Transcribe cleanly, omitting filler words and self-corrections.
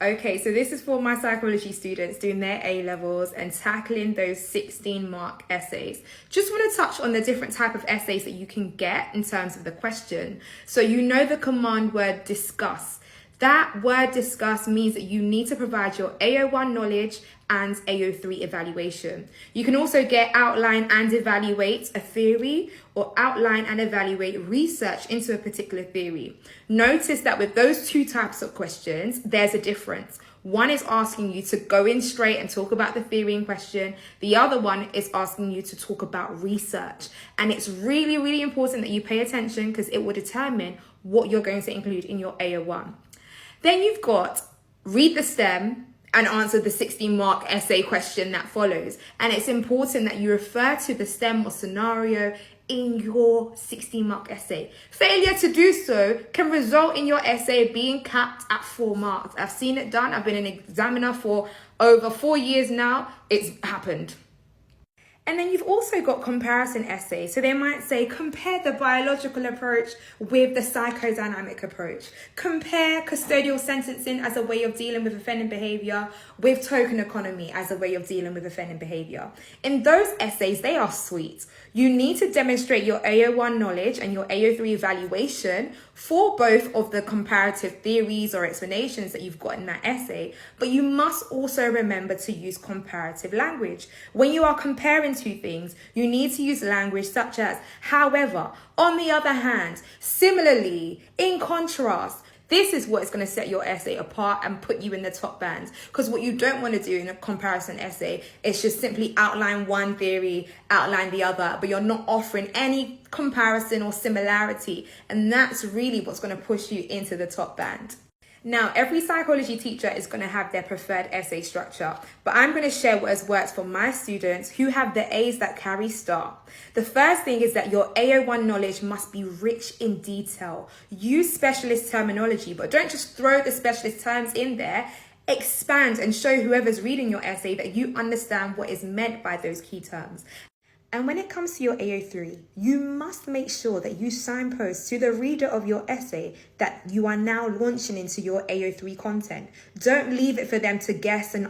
Okay, so this is for my psychology students doing their A levels and tackling those 16-mark essays. Just want to touch on the different type of essays that you can get in terms of the question. So you know the command word discuss. That word discuss means that you need to provide your AO1 knowledge and AO3 evaluation. You can also get outline and evaluate a theory or outline and evaluate research into a particular theory. Notice that with those two types of questions, there's a difference. One is asking you to go in straight and talk about the theory in question. The other one is asking you to talk about research. And it's really, really important that you pay attention because it will determine what you're going to include in your AO1. Then you've got read the STEM and answer the 16-mark essay question that follows. And it's important that you refer to the STEM or scenario in your 16-mark essay. Failure to do so can result in your essay being capped at 4 marks. I've seen it done. I've been an examiner for over 4 years now. It's happened. And then you've also got comparison essays. So they might say, compare the biological approach with the psychodynamic approach. Compare custodial sentencing as a way of dealing with offending behavior with token economy as a way of dealing with offending behavior. In those essays, they are sweet. You need to demonstrate your AO1 knowledge and your AO3 evaluation for both of the comparative theories or explanations that you've got in that essay. But you must also remember to use comparative language. When you are comparing two things, you need to use language such as, however, on the other hand, similarly, in contrast. This is what is going to set your essay apart and put you in the top band. Because what you don't want to do in a comparison essay is just simply outline one theory, outline the other, but you're not offering any comparison or similarity. And that's really what's going to push you into the top band. Now, every psychology teacher is going to have their preferred essay structure, but I'm going to share what has worked for my students who have the A's that carry star. The first thing is that your AO1 knowledge must be rich in detail. Use specialist terminology, but don't just throw the specialist terms in there. Expand and show whoever's reading your essay that you understand what is meant by those key terms. And when it comes to your AO3, you must make sure that you signpost to the reader of your essay that you are now launching into your AO3 content. Don't leave it for them to guess and